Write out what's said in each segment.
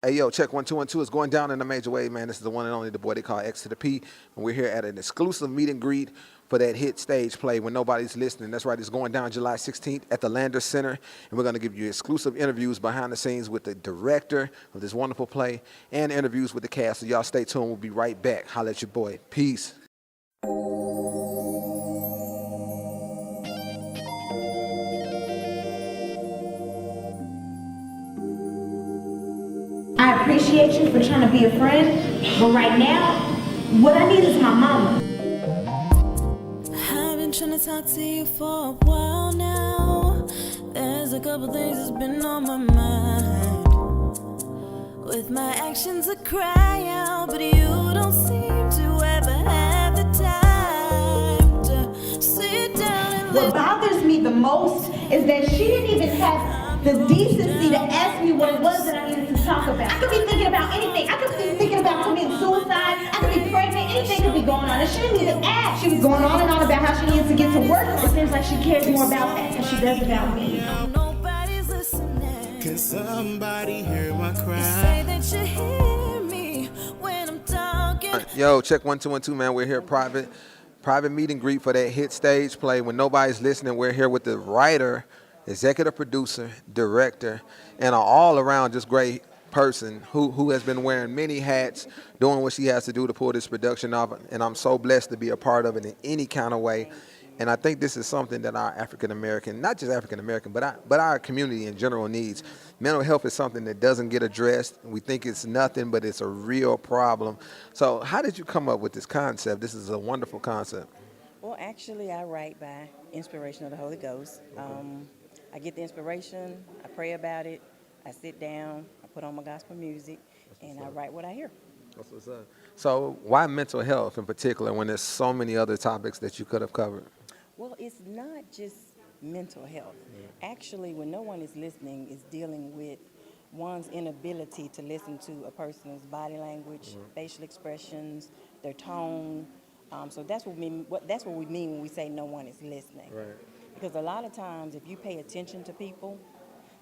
Hey, yo, check 1 2 1 2. It's going down in a major way, man. This is the one and only the boy they call X to the P. And we're here at an exclusive meet and greet for that hit stage play When Nobody's Listening. That's right, it's going down July 16th at the Lander Center. And we're going to give you exclusive interviews behind the scenes with the director of this wonderful play and interviews with the cast. So y'all stay tuned. We'll be right back. Holla at your boy. Peace. I appreciate you for trying to be a friend, but right now, what I need is my mama. I've been trying to talk to you for a while now. There's a couple things that's been on my mind. With my actions I cry out, but you don't seem to ever have the time to sit down and What bothers me the most is that she didn't even have the decency to ask me what it was that I needed to talk about. I could be thinking about anything. I could be thinking about committing suicide. I could be pregnant. Anything could be going on. And she didn't even ask. She was going on and on about how she needs to get to work. It seems like she cares more about that than she does about me. nobody's listening. Can somebody hear my cry? Say that you hear me when I'm talking. Yo, check 1 2 1 2, man. We're here private meet and greet for that hit stage play When Nobody's Listening. We're here with the writer, executive producer, director, and an all-around just great person who has been wearing many hats, doing what she has to do to pull this production off, and I'm so blessed to be a part of it in any kind of way. And I think this is something that our African-American, not just African-American, but our community in general needs. Mental health is something that doesn't get addressed. We think it's nothing, but it's a real problem. So how did you come up with this concept? This is a wonderful concept. Well, actually, I write by inspiration of the Holy Ghost. I get the inspiration, I pray about it, I sit down, I put on my gospel music, and I write what I hear. That's what's up. So why mental health in particular when there's so many other topics that you could have covered? Well, it's not just mental health. Actually, when no one is listening, it's dealing with one's inability to listen to a person's body language, facial expressions, their tone. So that's what we mean when we say no one is listening. Right. Because a lot of times, if you pay attention to people,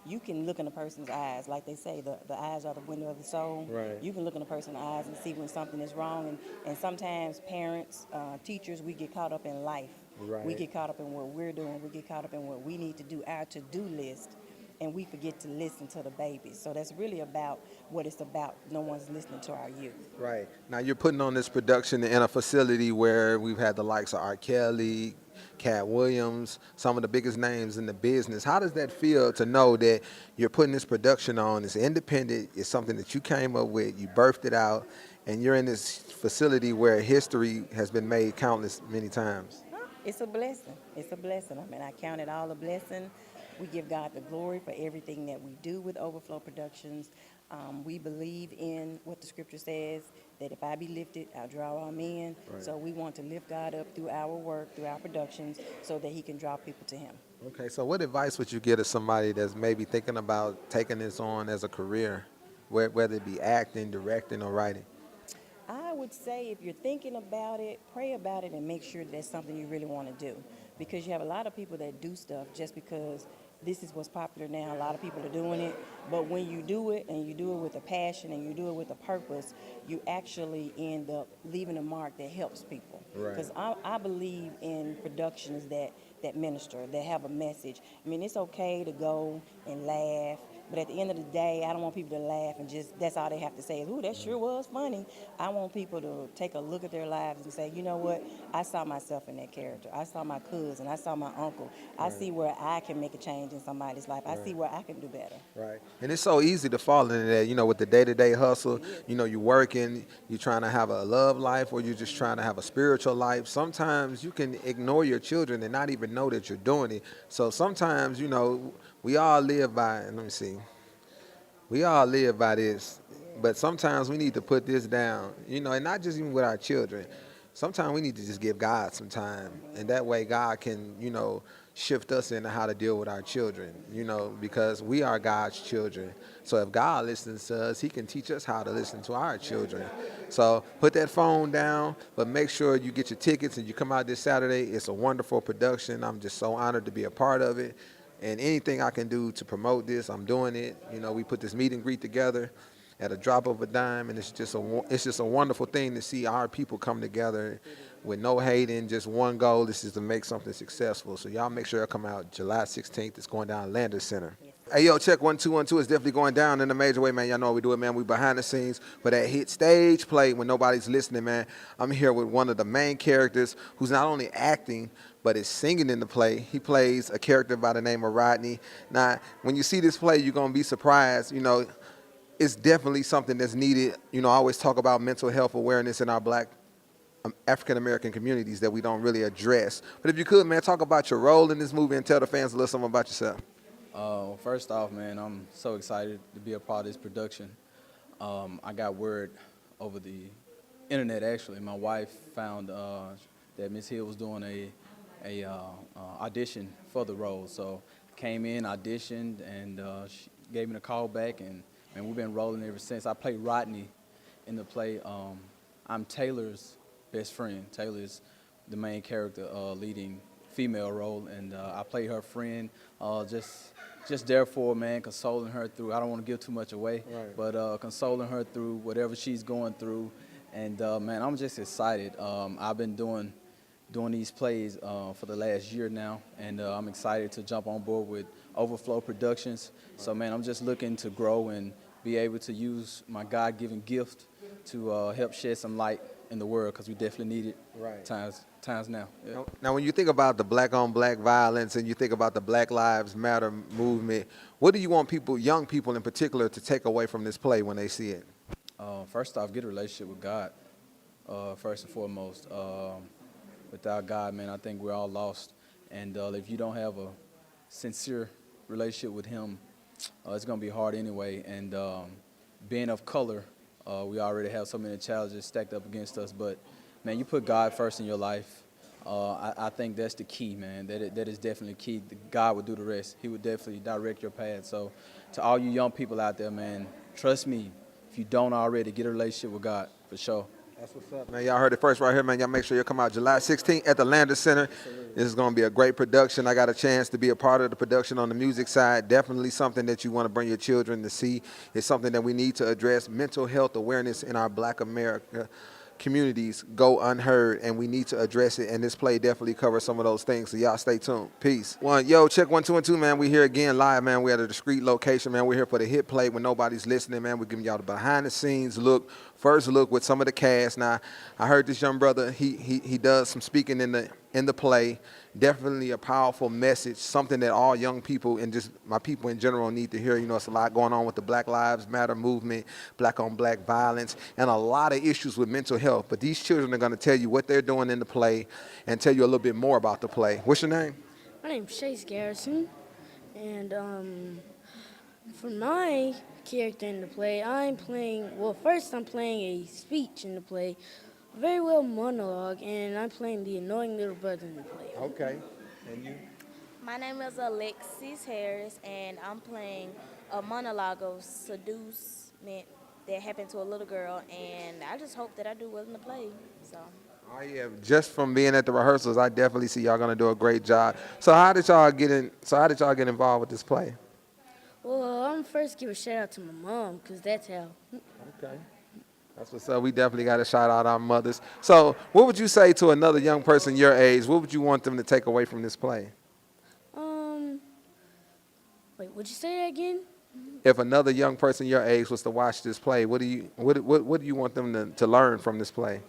you can look in a person's eyes. Like they say, the eyes are the window of the soul. Right. You can look in a person's eyes and see when something is wrong. And sometimes parents, teachers, we get caught up in life. Right. We get caught up in what we're doing. We get caught up in what we need to do, our to-do list. And we forget to listen to the babies. So that's really about what it's about. No one's listening to our youth. Right. Now you're putting on this production in a facility where we've had the likes of R. Kelly, Cat Williams, some of the biggest names in the business. How does that feel to know that you're putting this production on? It's independent. It's something that you came up with. You birthed it out. And you're in this facility where history has been made countless many times. It's a blessing. It's a blessing. I mean, I count it all a blessing. We give God the glory for everything that we do with Ova Flow Productions. We believe in what the scripture says, that if I be lifted, I'll draw all men. Right. So we want to lift God up through our work, through our productions, so that he can draw people to him. Okay, so what advice would you give to somebody that's maybe thinking about taking this on as a career, whether it be acting, directing, or writing? I would say if you're thinking about it, pray about it and make sure that's something you really want to do. Because you have a lot of people that do stuff just because this is what's popular now. A lot of people are doing it. But when you do it and you do it with a passion and you do it with a purpose, you actually end up leaving a mark that helps people. Right. Because I believe in productions that minister, that have a message. I mean, it's okay to go and laugh, but at the end of the day, I don't want people to laugh and just, that's all they have to say is, ooh, that sure was funny. I want people to take a look at their lives and say, you know what, I saw myself in that character. I saw my cousin, I saw my uncle. I see where I can make a change in somebody's life. I see where I can do better. Right. And it's so easy to fall into that, with the day-to-day hustle. You're working, you're trying to have a love life, or you're just trying to have a spiritual life. Sometimes you can ignore your children and not even know that you're doing it. So sometimes, we all live by, we all live by this, but sometimes we need to put this down, and not just even with our children. Sometimes we need to just give God some time, and that way God can, shift us into how to deal with our children, because we are God's children. So if God listens to us, he can teach us how to listen to our children. So put that phone down, but make sure you get your tickets and you come out this Saturday. It's a wonderful production. I'm just so honored to be a part of it. And anything I can do to promote this, I'm doing it. We put this meet and greet together. at a drop of a dime, and it's just a wonderful thing to see our people come together with no hating, just one goal. This is to make something successful. So y'all make sure y'all come out July 16th. It's going down Landers Center. Hey, yo, check 1 2 1 2. It's definitely going down in a major way, man. Y'all know how we do it, man. We behind the scenes for that hit stage play when nobody's listening, man. I'm here with one of the main characters who's not only acting, but is singing in the play. He plays a character by the name of Rodney. Now, when you see this play, you're going to be surprised. You know, it's definitely something that's needed. You know, I always talk about mental health awareness in our Black African-American communities that we don't really address. But if you could, man, talk about your role in this movie and tell the fans a little something about yourself. First off, man, I'm so excited to be a part of this production. I got word over the internet, actually. My wife found that Miss Hill was doing a audition for the role. So came in, auditioned, and she gave me a call back, and we've been rolling ever since. I played Rodney in the play. I'm Taylor's best friend. Taylor is the main character, leading female role, and I play her friend, just there for her, man, consoling her through, I don't want to give too much away, right, but consoling her through whatever she's going through. And man, I'm just excited. I've been doing these plays for the last year now, and I'm excited to jump on board with Ova Flow Productions. So man, I'm just looking to grow and be able to use my God-given gift to help shed some light in the world, because we definitely need it, right, times now. Yeah. Now, when you think about the black-on-black violence and you think about the Black Lives Matter movement, what do you want people, young people in particular, to take away from this play when they see it? First off, get a relationship with God, first and foremost. Without God, man, I think we're all lost. And if you don't have a sincere relationship with Him, it's going to be hard anyway. And being of color, we already have so many challenges stacked up against us. But, man, you put God first in your life. I think that's the key, man. That is definitely key. God would do the rest. He would definitely direct your path. So to all you young people out there, man, trust me, if you don't already, get a relationship with God, for sure. That's what's up, man. Y'all heard it first right here, man. Y'all make sure you come out July 16th at the Landers Center. This is going to be a great production. I got a chance to be a part of the production on the music side. Definitely something that you want to bring your children to see. It's something that we need to address. Mental health awareness in our Black America communities go unheard, and we need to address it, and this play definitely covers some of those things, so y'all stay tuned. Peace. Yo, check 1 2 2, man. We here again live, man. We at a discreet location, man. We're here for the hit play when nobody's listening, man. We're giving y'all the behind the scenes look, first look with some of the cast. Now, I heard this young brother, he does some speaking in the play. Definitely a powerful message, something that all young people and just my people in general need to hear. You know, it's a lot going on with the Black Lives Matter movement, black-on-black violence, and a lot of issues with mental health. But these children are going to tell you what they're doing in the play and tell you a little bit more about the play. What's your name? My name's Trayce Garrison, and for my character in the play, I'm playing a speech in the play, very well monologue, and I'm playing the annoying little brother in the play. Okay. And you? My name is Alexis Harris, and I'm playing a monologue of seducement that happened to a little girl, and I just hope that I do well in the play. So. Oh yeah, just from being at the rehearsals, I definitely see y'all gonna do a great job. So how did y'all get involved with this play? Well, I'm first give a shout out to my mom, because that's how. Okay. That's what's up. We definitely got to shout out our mothers. So what would you say to another young person your age? What would you want them to take away from this play? Wait, would you say that again? If another young person your age was to watch this play, what do you want them to learn from this play?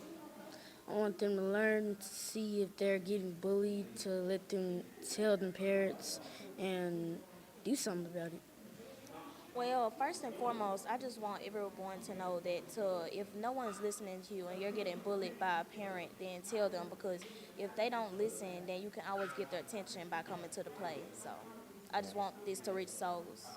I want them to learn to see if they're getting bullied, to let them tell their parents and do something about it. Well, first and foremost, I just want everyone to know that if no one's listening to you and you're getting bullied by a parent, then tell them, because if they don't listen, then you can always get their attention by coming to the play. So I just want this to reach souls.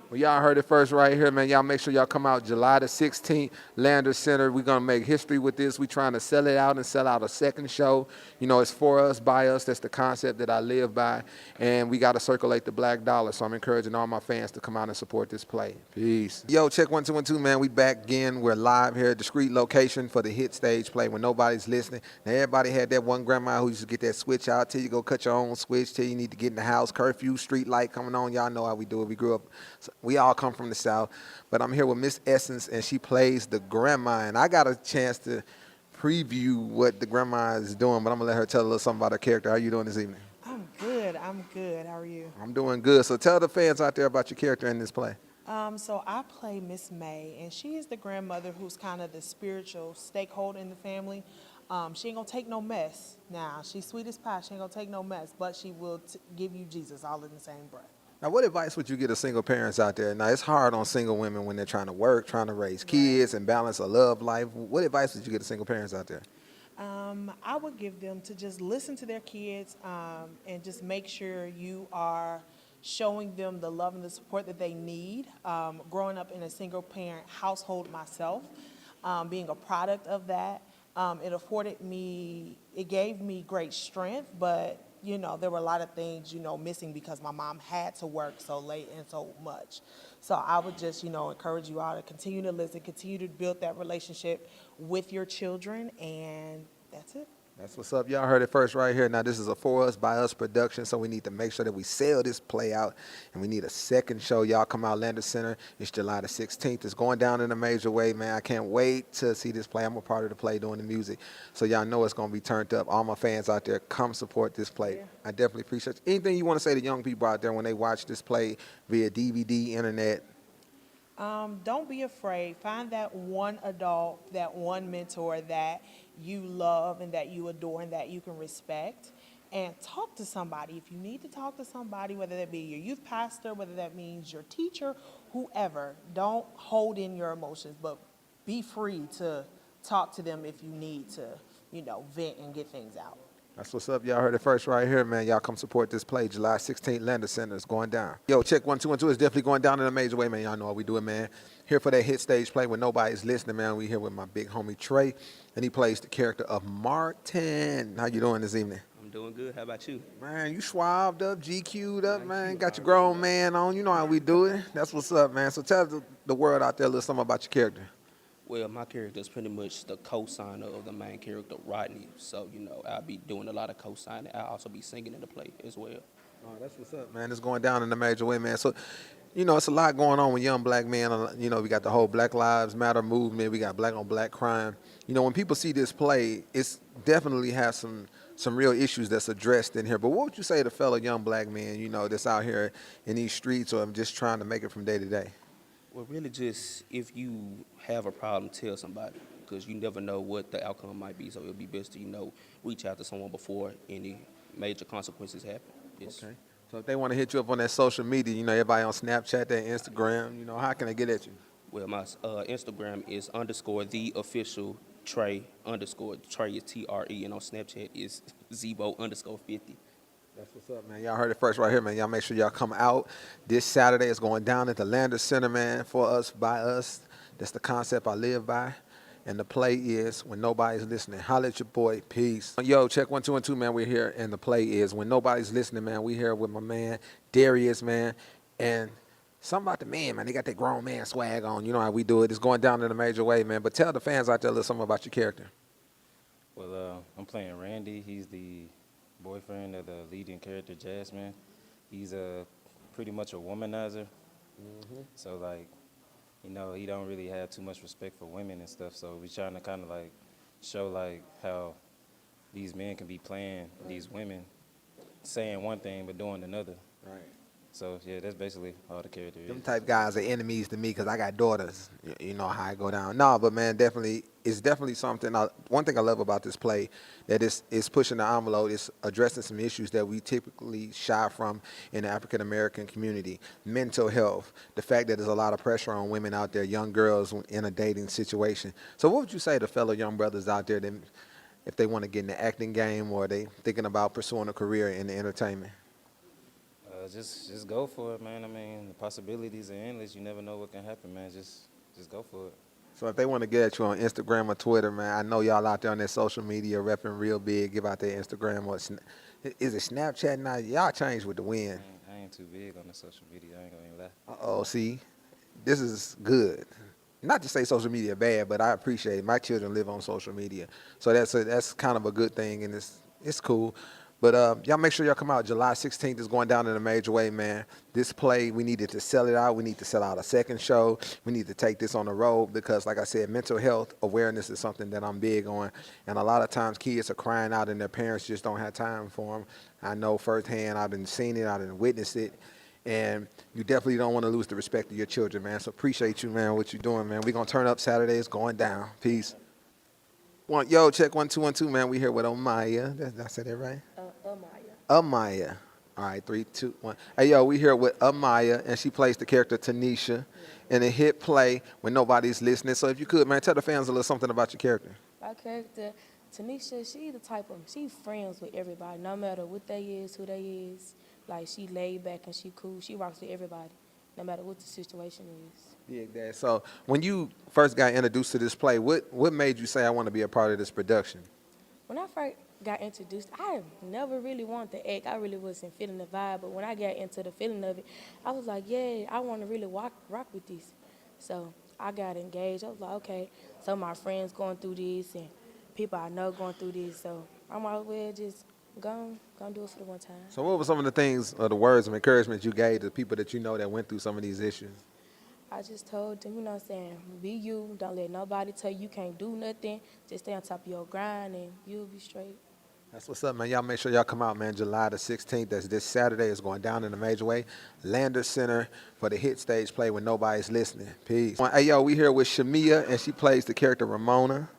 Well, y'all heard it first right here, man. Y'all make sure y'all come out July the 16th, Landers Center. We're going to make history with this. We're trying to sell it out and sell out a second show. You know, it's for us, by us. That's the concept that I live by. And we got to circulate the black dollar. So I'm encouraging all my fans to come out and support this play. Peace. Yo, check 1 2 1 2, man. We back again. We're live here at discreet location for the hit stage play when nobody's listening. Now, everybody had that one grandma who used to get that switch out till you go cut your own switch, till you need to get in the house. Curfew, street light coming on. Y'all know how we do it. We grew up So we all come from the South, but I'm here with Miss Essence, and she plays the grandma. And I got a chance to preview what the grandma is doing, but I'm gonna let her tell a little something about her character. How you doing this evening? I'm good. I'm good. How are you? I'm doing good. So tell the fans out there about your character in this play. So I play Miss May, and she is the grandmother who's kind of the spiritual stakeholder in the family. She ain't gonna take no mess. Now, she's sweet as pie. She ain't gonna take no mess, but she will give you Jesus all in the same breath. Now, what advice would you give to single parents out there? Now, it's hard on single women when they're trying to work, trying to raise kids, and balance a love life. What advice would you give to single parents out there? I would give them to just listen to their kids and just make sure you are showing them the love and the support that they need. Growing up in a single parent household myself, being a product of that, it gave me great strength, but you know, there were a lot of things, you know, missing because my mom had to work so late and so much. So I would just, you know, encourage you all to continue to listen, continue to build that relationship with your children, and that's it. That's what's up. Y'all heard it first right here. Now, this is a For Us, By Us production, so we need to make sure that we sell this play out, and we need a second show. Y'all come out, Lander Center. It's July the 16th. It's going down in a major way, man. I can't wait to see this play. I'm a part of the play doing the music, so y'all know it's going to be turned up. All my fans out there, come support this play. Yeah. I definitely appreciate it. Anything you want to say to young people out there when they watch this play via DVD, internet? Don't be afraid. Find that one adult, that one mentor that you love and that you adore and that you can respect, and talk to somebody. If you need to talk to somebody, whether that be your youth pastor, whether that means your teacher, whoever, don't hold in your emotions, but be free to talk to them if you need to, you know, vent and get things out. That's what's up. Y'all heard it first right here, man. Y'all come support this play. July 16th, Lander Center. It's going down. Yo, check 1 2 1 2. It's definitely going down in a major way, man. Y'all know how we do it, man. Here for that hit stage play when nobody's listening, man. We here with my big homie Trey, and he plays the character of Martin. How you doing this evening? I'm doing good. How about you? Man, you swabbed up, GQ'd up, man. Got your grown man on. You know how we do it. That's what's up, man. So tell the world out there a little something about your character. Well, my character is pretty much the co-signer of the main character, Rodney. So, you know, I'll be doing a lot of co-signing. I'll also be singing in the play as well. Oh, that's what's up, man. It's going down in a major way, man. So, you know, it's a lot going on with young black men. You know, we got the whole Black Lives Matter movement. We got black on black crime. You know, when people see this play, it's definitely has some real issues that's addressed in here. But what would you say to fellow young black men, you know, that's out here in these streets or just trying to make it from day to day? Well, really just if you have a problem, tell somebody, because you never know what the outcome might be. So it would be best to, you know, reach out to someone before any major consequences happen. Yes. Okay. So if they want to hit you up on that social media, you know, everybody on Snapchat, that Instagram, you know, how can they get at you? Well, my Instagram is _the_official Trey _ Trey is TRE, and on Snapchat is Zebo_50. That's what's up, man. Y'all heard it first right here, man. Y'all make sure y'all come out. This Saturday is going down at the Lander Center, man. For Us, By Us. That's the concept I live by. And the play is When Nobody's Listening. Holla at your boy. Peace. Yo, check 1 2 1 2, man. We're here. And the play is When Nobody's Listening, man. We here with my man, Darius, man. And something about the man, man. They got that grown man swag on. You know how we do it. It's going down in a major way, man. But tell the fans out there a little something about your character. Well, I'm playing Randy. He's the boyfriend of the leading character, Jasmine. He's pretty much a womanizer. Mm-hmm. So, like, you know, he don't really have too much respect for women and stuff. So we're trying to kind of, like, show, like, how these men can be playing these women, saying one thing but doing another. Right. So, yeah, that's basically all the character is. Them type guys are enemies to me because I got daughters. You know how I go down. No, but, man, definitely, it's definitely something. One thing I love about this play, that it's pushing the envelope. It's addressing some issues that we typically shy from in the African-American community. Mental health, the fact that there's a lot of pressure on women out there, young girls in a dating situation. So what would you say to fellow young brothers out there that if they want to get in the acting game or they thinking about pursuing a career in the entertainment? Just go for it, man. I mean, the possibilities are endless. You never know what can happen, man. Just go for it. So if they want to get at you on Instagram or Twitter, man, I know y'all out there on their social media repping real big. Give out their Instagram or is it Snapchat now? Y'all changed with the wind. I ain't too big on the social media. I ain't gonna even lie. Uh-oh, see, this is good. Not to say social media bad, but I appreciate it. My children live on social media, so that's kind of a good thing, and it's cool. But y'all make sure y'all come out. July 16th is going down in a major way, man. This play, we needed to sell it out. We need to sell out a second show. We need to take this on the road because, like I said, mental health awareness is something that I'm big on. And a lot of times kids are crying out and their parents just don't have time for them. I know firsthand. I've been seeing it. I've been witnessed it. And you definitely don't want to lose the respect of your children, man. So appreciate you, man, what you're doing, man. We're going to turn up Saturday. It's going down. Peace. Yo, check 1 2 1 2, man. We here with Amaya. Did I say that right? Amaya. All right, 3 2 1. Hey, yo, we here with Amaya, and she plays the character Tanisha in a hit play when nobody's listening. So if you could, man, tell the fans a little something about your character. My character, Tanisha, she friends with everybody, no matter what they is, who they is. Like, she laid back and she cool. She rocks with everybody, no matter what the situation is. Yeah, Dad. So when you first got introduced to this play, what made you say I want to be a part of this production? When I first got introduced, I never really wanted to act. I really wasn't feeling the vibe. But when I got into the feeling of it, I was like, yeah, I want to really rock with this. So I got engaged. I was like, okay, some of my friends going through this and people I know going through this. So I might as well just go do it for the one time. So what were some of the things or the words of encouragement you gave to people that you know that went through some of these issues? I just told them, you know what I'm saying, be you. Don't let nobody tell you can't do nothing. Just stay on top of your grind and you'll be straight. That's what's up, man. Y'all make sure y'all come out, man. July the 16th. That's this Saturday. It's going down in a major way. Lander Center for the hit stage play when nobody's listening. Peace. Hey, yo, we here with Shamea, and she plays the character Ramona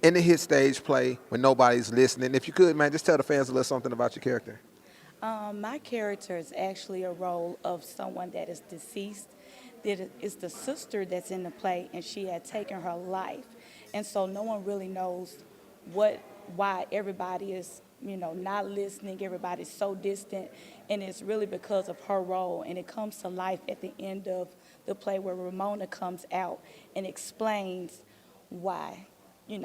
in the hit stage play when nobody's listening. If you could, man, just tell the fans a little something about your character. My character is actually a role of someone that is deceased. That is the sister that's in the play, and she had taken her life. And so no one really knows why everybody is, not listening. Everybody's so distant, and it's really because of her role. And it comes to life at the end of the play where Ramona comes out and explains why,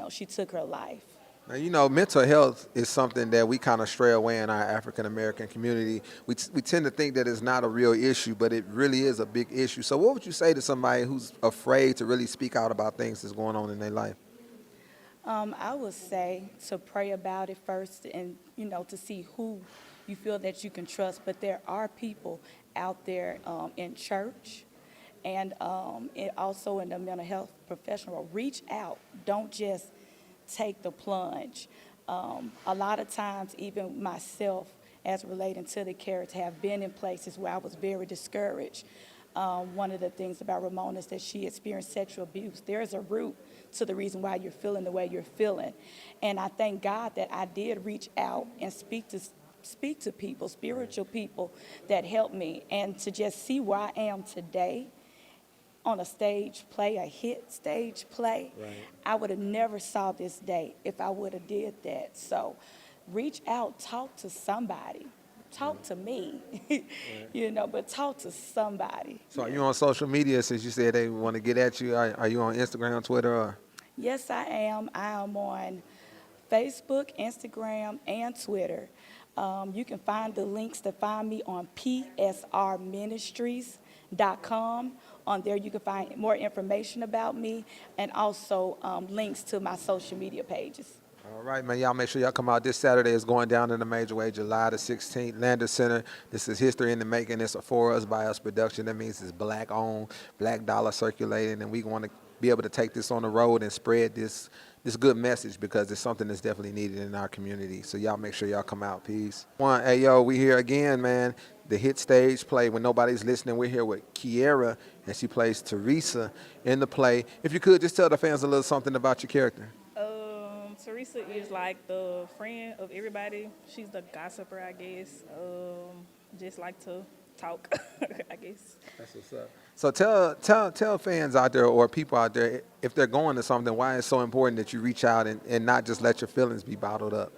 she took her life. Now, mental health is something that we kind of stray away in our African-American community. We tend to think that it's not a real issue, but it really is a big issue. So what would you say to somebody who's afraid to really speak out about things that's going on in their life? I would say to pray about it first and, to see who you feel that you can trust. But there are people out there in church and also in the mental health professional. Reach out. Don't just take the plunge. A lot of times, even myself, as relating to the character, have been in places where I was very discouraged. One of the things about Ramona is that she experienced sexual abuse. There is a root to the reason why you're feeling the way you're feeling. And I thank God that I did reach out and speak to people, spiritual people that helped me, and to just see where I am today on a stage play, a hit stage play. Right. I would have never saw this day if I would have did that. So reach out, talk to somebody. Talk to me, but talk to somebody. So are you on social media since you said they want to get at you? Are you on Instagram, Twitter? Or? Yes, I am. I am on Facebook, Instagram, and Twitter. You can find the links to find me on psrministries.com. On there, you can find more information about me and also links to my social media pages. All right, man. Y'all make sure y'all come out this Saturday. It's going down in a major way, July the 16th, Lander Center. This is history in the making. It's a For Us, By Us production. That means it's Black-owned, Black dollar circulating, and we want to be able to take this on the road and spread this good message because it's something that's definitely needed in our community. So y'all make sure y'all come out. Peace. Hey, yo, we here again, man. The hit stage play when nobody's listening. We're here with Kiera, and she plays Teresa in the play. If you could, just tell the fans a little something about your character. Teresa is like the friend of everybody. She's the gossiper, I guess. Just like to talk, I guess. That's what's up. So tell fans out there or people out there, if they're going to something, why it's so important that you reach out and not just let your feelings be bottled up.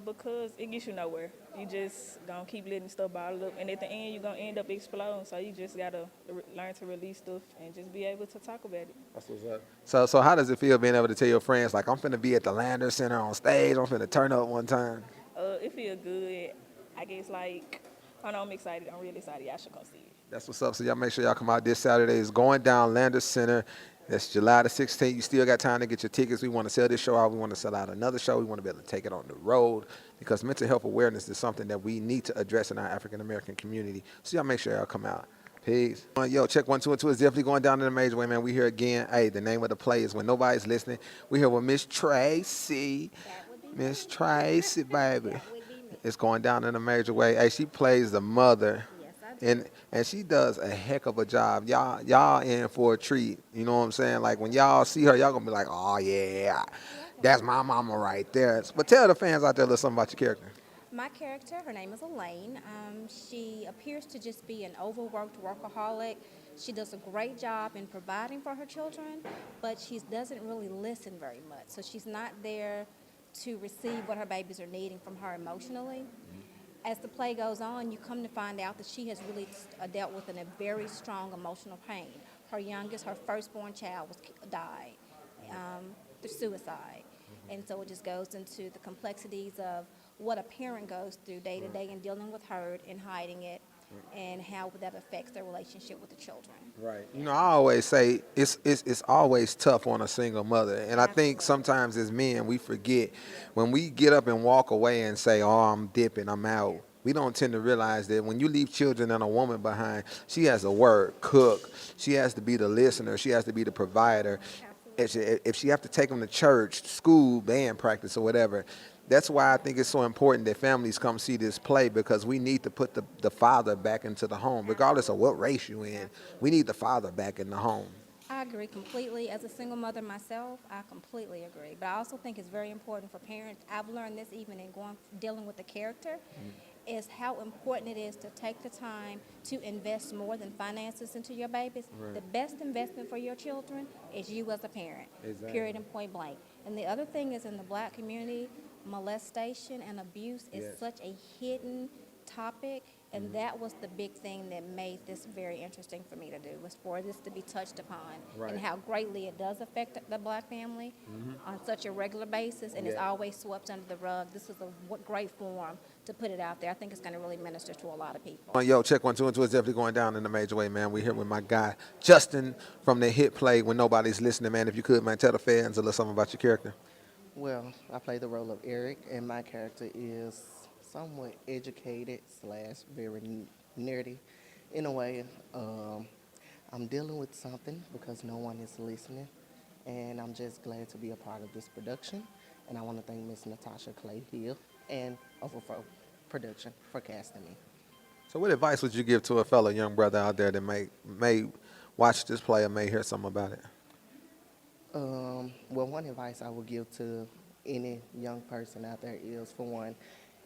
Because it gets you nowhere. You just gonna keep letting stuff bottle up, and at the end you're gonna end up exploding. So you just gotta learn to release stuff and just be able to talk about it. That's what's up. So how does it feel being able to tell your friends, like, I'm finna be at the Lander Center on stage, I'm finna turn up one time? It feels good. I guess I'm excited. I'm really excited. Y'all should come see it. That's what's up. So y'all make sure y'all come out this Saturday. It's going down Lander Center. That's July the 16th. You still got time to get your tickets. We want to sell this show out. We want to sell out another show. We want to be able to take it on the road because mental health awareness is something that we need to address in our African-American community. So y'all make sure y'all come out. Peace. Yo, check 1, 2, and 2 is definitely going down in a major way, man. We here again. Hey, the name of the play is When Nobody's Listening. We here with Miss Tracy. Miss Tracy, baby. It's going down in a major way. Hey, she plays the mother. And she does a heck of a job. Y'all in for a treat. You know what I'm saying? Like when y'all see her, y'all gonna be like, oh yeah, that's my mama right there. But tell the fans out there a little something about your character. My character, her name is Elaine. She appears to just be an overworked workaholic. She does a great job in providing for her children, but she doesn't really listen very much. So she's not there to receive what her babies are needing from her emotionally. As the play goes on, you come to find out that she has really dealt with a very strong emotional pain. Her youngest, her firstborn child died through suicide. And so it just goes into the complexities of what a parent goes through day to day and dealing with hurt and hiding it and how that affects their relationship with the children. Right. You know, I always say it's always tough on a single mother. And I think sometimes as men, we forget when we get up and walk away and say, oh, I'm dipping, I'm out. We don't tend to realize that when you leave children and a woman behind, she has to work, cook. She has to be the listener. She has to be the provider. If she have to take them to church, school, band practice, or whatever. That's why I think it's so important that families come see this play because we need to put the father back into the home, regardless of what race you're in. We need the father back in the home. I agree completely. As a single mother myself, I completely agree. But I also think it's very important for parents. I've learned this even in dealing with the character, is how important it is to take the time to invest more than finances into your babies. Right. The best investment for your children is you as a parent, period and point blank. And the other thing is in the Black community, molestation and abuse is such a hidden topic, and that was the big thing that made this very interesting for me to do, was for this to be touched upon and how greatly it does affect the Black family on such a regular basis, and it's always swept under the rug. This is a great forum to put it out there. I think it's going to really minister to a lot of people. Yo, check 1, 2, and 2 is definitely going down in a major way, man. We're here with my guy, Justin, from the hit play When Nobody's Listening, man. If you could, man, tell the fans a little something about your character. Well, I play the role of Eric, and my character is somewhat educated / very nerdy. In a way, I'm dealing with something because no one is listening, and I'm just glad to be a part of this production. And I want to thank Miss Natasha Clay Hill and Ova Flow Productions for casting me. So what advice would you give to a fellow young brother out there that may watch this play or may hear something about it? Well, one advice I would give to any young person out there is, for one,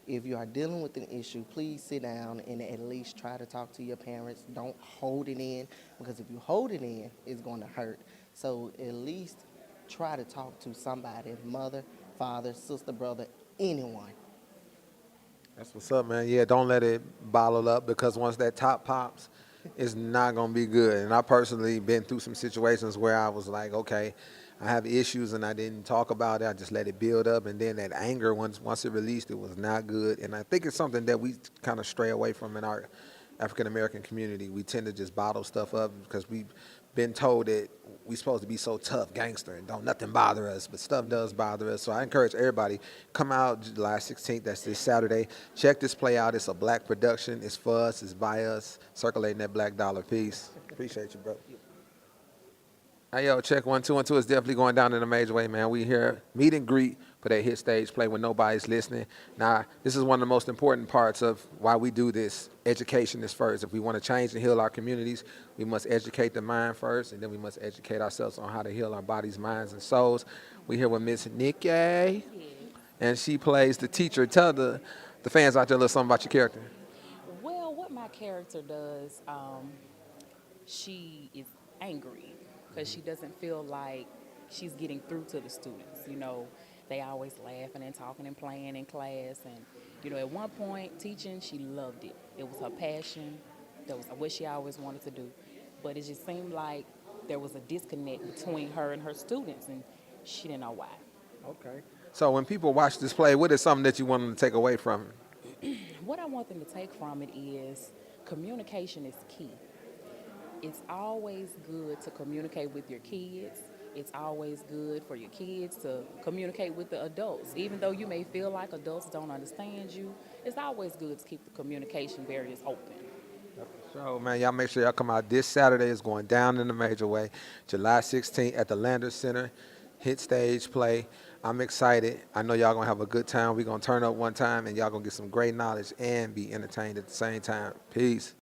if you are dealing with an issue, please sit down and at least try to talk to your parents. Don't hold it in, because if you hold it in, it's going to hurt. So at least try to talk to somebody, mother, father, sister, brother, anyone. That's what's up, man. Yeah, don't let it bottle up, because once that top pops, it's not going to be good. And I personally been through some situations where I was like, okay, I have issues and I didn't talk about it. I just let it build up. And then that anger, once it released, it was not good. And I think it's something that we kind of stray away from in our African-American community. We tend to just bottle stuff up because we've been told that we're supposed to be so tough, gangster, and don't nothing bother us. But stuff does bother us. So I encourage everybody, come out July 16th. That's this Saturday. Check this play out. It's a Black production. It's for us. It's by us. Circulating that Black dollar. Peace. Appreciate you, bro. Hey, yo, check 1, 2, and 2 is definitely going down in a major way, man. We here meet and greet for that hit stage play When Nobody's Listening. Now, this is one of the most important parts of why we do this. Education is first. If we want to change and heal our communities, we must educate the mind first, and then we must educate ourselves on how to heal our bodies, minds, and souls. We here with Miss Nikki, and she plays the teacher. Tell the fans out there a little something about your character. Well, what my character does, she is angry, because she doesn't feel like she's getting through to the students. You know, they always laughing and talking and playing in class. And, you know, at one point, teaching, she loved it. It was her passion. That was what she always wanted to do. But it just seemed like there was a disconnect between her and her students, and she didn't know why. Okay. So when people watch this play, what is something that you want them to take away from it? What I want them to take from it is communication is key. it's always good to communicate with your kids. It's always good for your kids to communicate with the adults. Even though you may feel like adults don't understand you, it's always good to keep the communication barriers open. So, man, y'all make sure y'all come out this Saturday. It's going down in the major way. July 16th at the Landers Center. Hit stage play. I'm excited. I know y'all going to have a good time. We're going to turn up one time, and y'all going to get some great knowledge and be entertained at the same time. Peace.